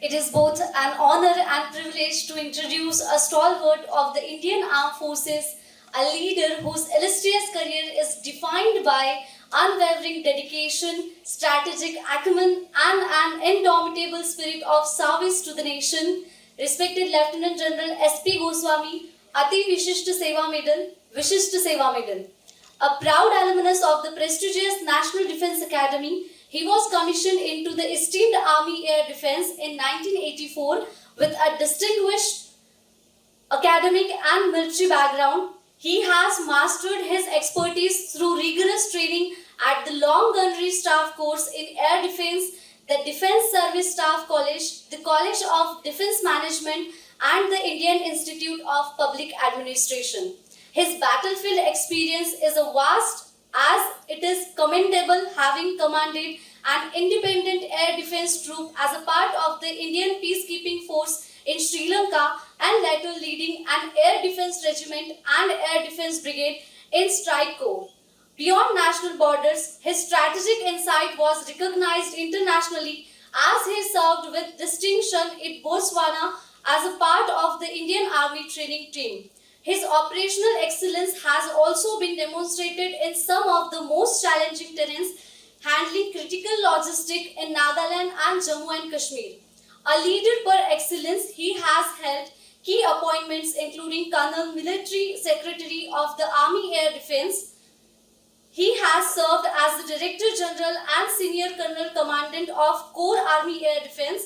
It is both an honor and privilege to introduce a stalwart of the Indian Armed Forces, a leader whose illustrious career is defined by unwavering dedication, strategic acumen, and an indomitable spirit of service to the nation. Respected Lieutenant General S.P. Goswami, Ati Vishisht Seva Medal. A proud alumnus of the prestigious National Defence Academy, he was commissioned into the esteemed Army Air Defence in 1984 with a distinguished academic and military background. He has mastered his expertise through rigorous training at the Long Gunnery Staff Course in Air Defence, the Defence Service Staff College, the College of Defence Management, and the Indian Institute of Public Administration. His battlefield experience is a vast, as it is commendable having commanded an independent air defence troop as a part of the Indian peacekeeping force in Sri Lanka and later leading an air defence regiment and air defence brigade in Strike Corps. Beyond national borders, his strategic insight was recognized internationally as he served with distinction in Botswana as a part of the Indian Army training team. His operational excellence has also been demonstrated in some of the most challenging terrains, handling critical logistics in Nagaland and Jammu and Kashmir. A leader per excellence, he has held key appointments including Colonel Military Secretary of the Army Air Defence. He has served as the Director General and Senior Colonel Commandant of Corps Army Air Defence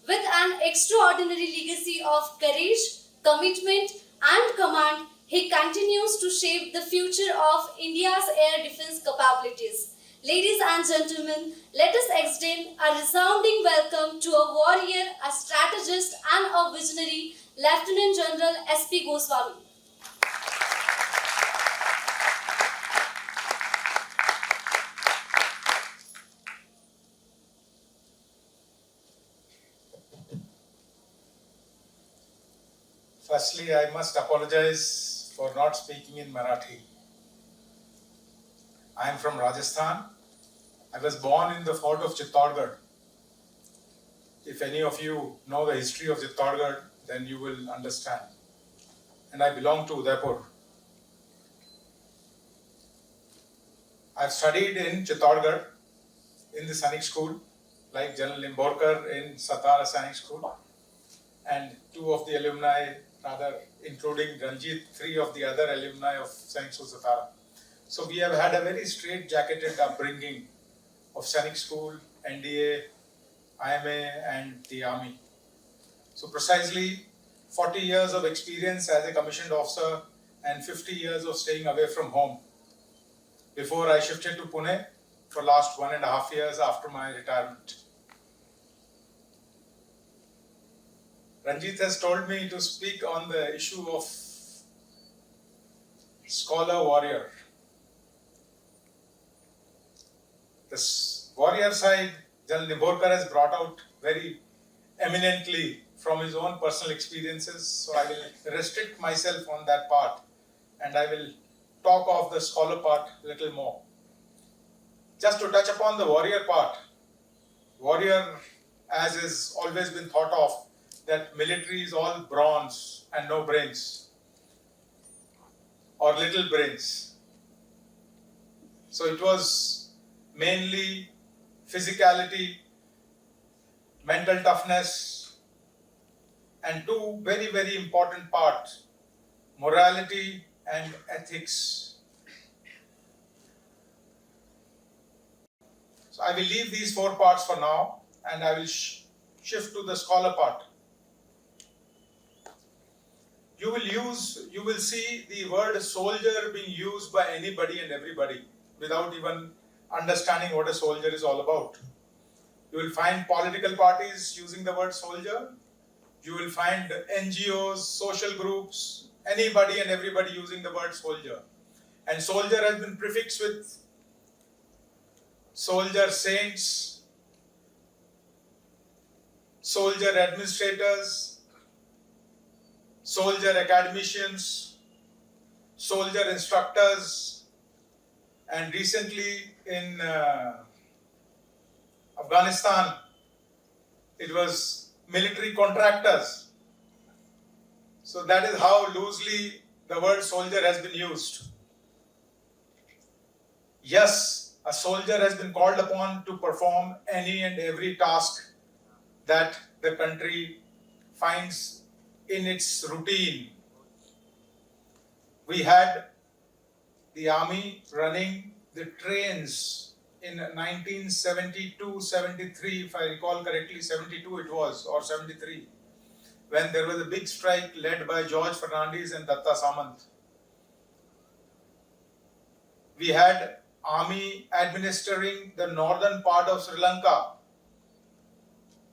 with an extraordinary legacy of courage, commitment, and command. He continues to shape the future of India's air defence capabilities. Ladies and gentlemen, let us extend a resounding welcome to a warrior, a strategist, and a visionary, Lieutenant General S.P. Goswami. Firstly, I must apologize for not speaking in Marathi. I am from Rajasthan. I was born in the fort of Chittorgarh. If any of you know the history of Chittorgarh, then you will understand. And I belong to Udaipur. I've studied in Chittorgarh in the Sainik School, like General Nimborkar in Satara Sainik School, and two of the alumni, rather including Ranjit, three of the other alumni of Sainik School Satara. So we have had a very straight-jacketed upbringing of Sainik School, NDA, IMA, and the Army. So precisely 40 years of experience as a commissioned officer and 50 years of staying away from home before I shifted to Pune for last 1.5 years after my retirement. Ranjit has told me to speak on the issue of scholar warrior. This warrior side, General Nimborkar has brought out very eminently from his own personal experiences, so I will restrict myself on that part and I will talk of the scholar part a little more. Just to touch upon the warrior part, warrior as is always been thought of, that military is all bronze and no brains, or little brains. So it was mainly physicality, mental toughness, and two very, very important parts, morality and ethics. So I will leave these four parts for now and I will shift to the scholar part. You will see the word soldier being used by anybody and everybody without even understanding what a soldier is all about. You will find political parties using the word soldier. You will find NGOs, social groups, anybody and everybody using the word soldier. And soldier has been prefixed with soldier saints, soldier administrators, soldier academicians, soldier instructors, and recently in Afghanistan, it was military contractors. So that is how loosely the word soldier has been used. Yes, a soldier has been called upon to perform any and every task that the country finds in its routine. We had the army running the trains in 1972-73, if I recall correctly, 72 it was, or 73, when there was a big strike led by George Fernandes and Datta Samant. We had army administering the northern part of Sri Lanka.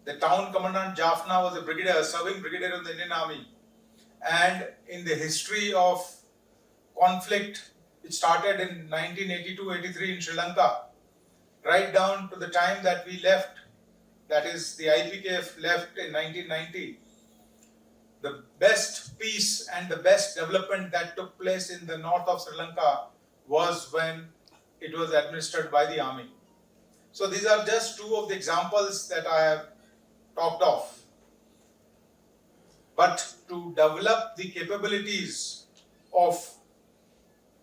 The town commandant Jaffna was a brigadier, serving brigadier of the Indian Army. And in the history of conflict, it started in 1982-83 in Sri Lanka, right down to the time that we left, that is the IPKF left in 1990. The best peace and the best development that took place in the north of Sri Lanka was when it was administered by the army. So these are just two of the examples that I have talked of. But to develop the capabilities of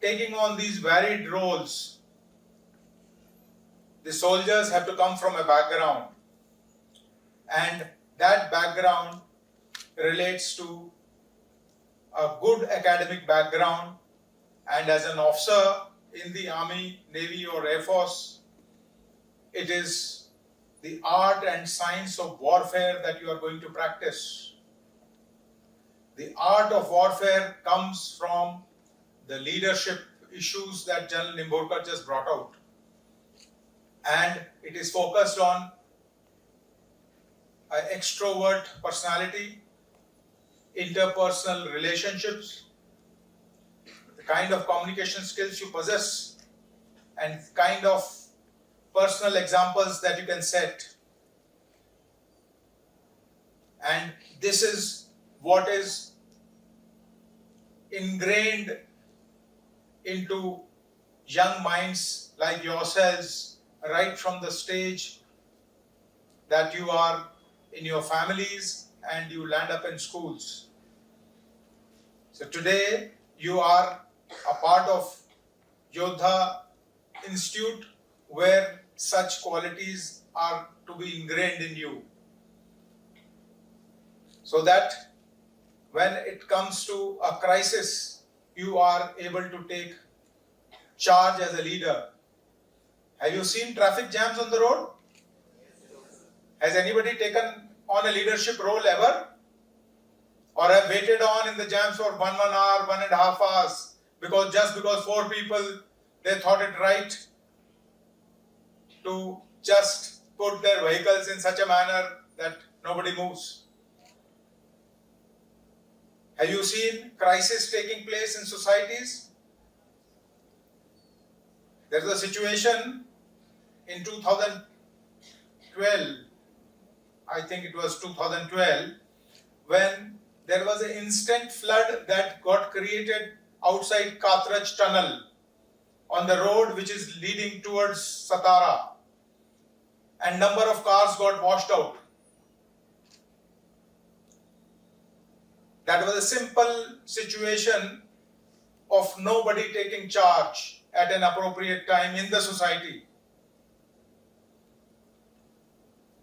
taking on these varied roles, the soldiers have to come from a background, and that background relates to a good academic background, and as an officer in the Army, Navy or Air Force, it is the art and science of warfare that you are going to practice. The art of warfare comes from the leadership issues that General Nimborkar just brought out. And it is focused on an extrovert personality, interpersonal relationships, the kind of communication skills you possess, and kind of personal examples that you can set. And this is what is ingrained into young minds like yourselves right from the stage that you are in your families and you land up in schools. So today you are a part of Yoddhaa Institute, where such qualities are to be ingrained in you, so that when it comes to a crisis, you are able to take charge as a leader. Have you seen traffic jams on the road? Has anybody taken on a leadership role ever? Or have waited on in the jams for 1 hour, 1.5 hours, because 4 people, they thought it right to just put their vehicles in such a manner that nobody moves? Have you seen crisis taking place in societies? There is a situation in 2012, I think it was 2012, when there was an instant flood that got created outside Katraj tunnel on the road which is leading towards Satara, and number of cars got washed out. That was a simple situation of nobody taking charge at an appropriate time in the society.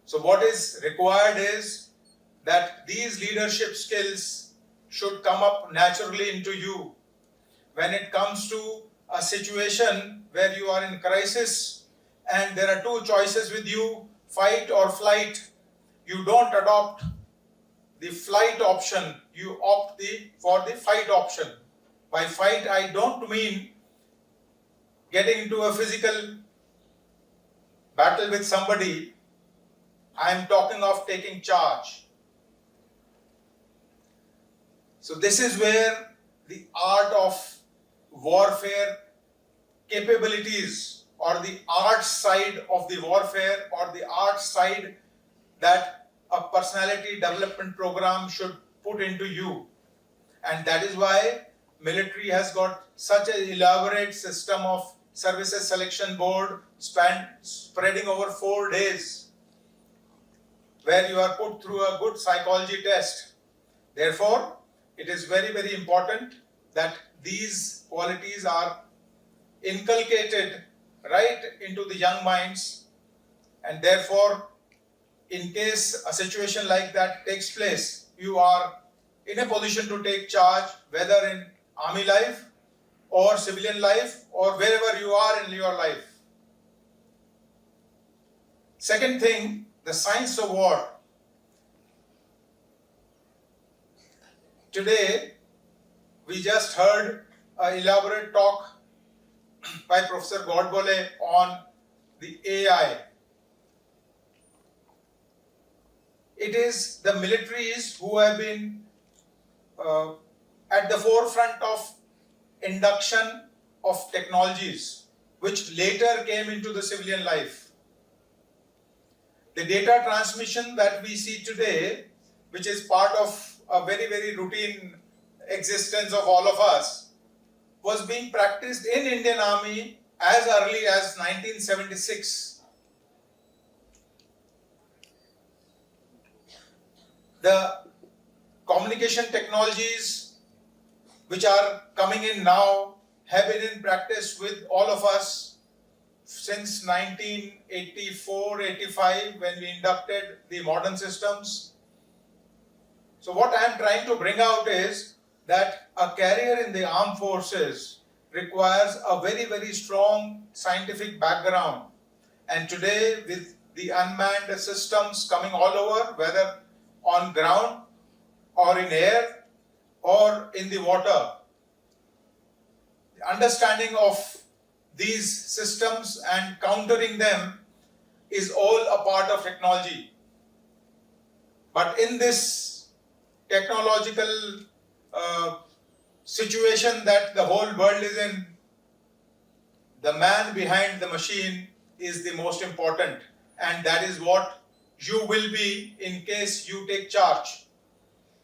So what is required is that these leadership skills should come up naturally into you. When it comes to a situation where you are in crisis and there are two choices with you, fight or flight, you don't adopt the flight option, you opt for the fight option. By fight, I don't mean getting into a physical battle with somebody. I am talking of taking charge. So this is where the art of warfare capabilities, or the art side of the warfare, or the art side that a personality development program should put into you. And that is why military has got such an elaborate system of services selection board spreading over 4 days. where you are put through a good psychology test. Therefore, it is very, very important that these qualities are inculcated right into the young minds, and therefore, in case a situation like that takes place, you are in a position to take charge, whether in army life or civilian life or wherever you are in your life. Second thing, the science of war. Today, we just heard an elaborate talk by Professor Godbole on the AI. It is the militaries who have been at the forefront of induction of technologies which later came into the civilian life. The data transmission that we see today, which is part of a very, very routine existence of all of us, was being practiced in Indian Army as early as 1976. The communication technologies which are coming in now have been in practice with all of us since 1984-85 when we inducted the modern systems. So what I am trying to bring out is that a career in the armed forces requires a very, very strong scientific background. And today, with the unmanned systems coming all over, whether on ground or in air or in the water, the understanding of these systems and countering them is all a part of technology. But in this technological situation that the whole world is in, the man behind the machine is the most important, and that is what you will be in case you take charge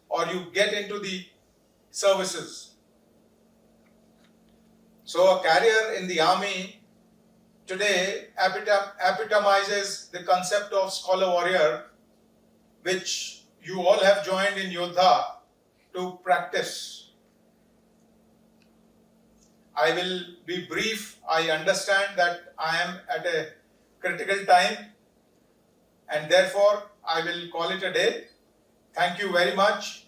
or you get into the services. So a career in the army today epitomizes the concept of scholar warrior, which you all have joined in Yoddhaa to practice. I will be brief. I understand that I am at a critical time, and therefore I will call it a day. Thank you very much.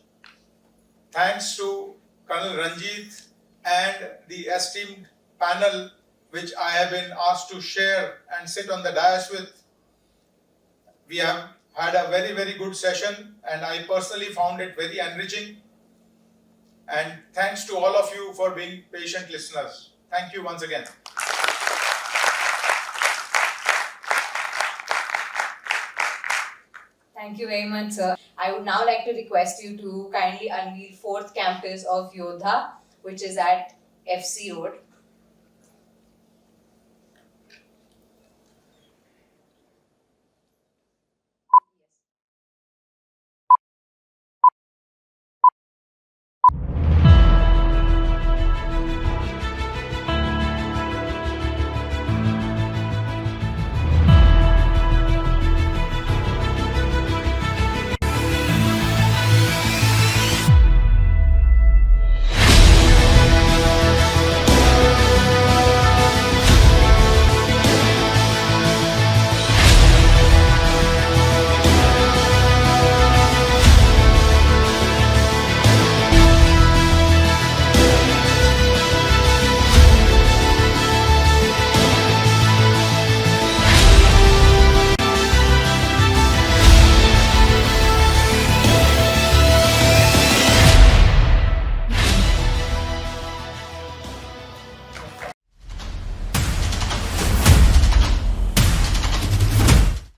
Thanks to Colonel Ranjit and the esteemed panel which I have been asked to share and sit on the dais with. We have had a very, very good session, and I personally found it very enriching. And thanks to all of you for being patient listeners. Thank you once again. Thank you very much, sir. I would now like to request you to kindly unveil 4th campus of Yoddhaa, which is at FC Road.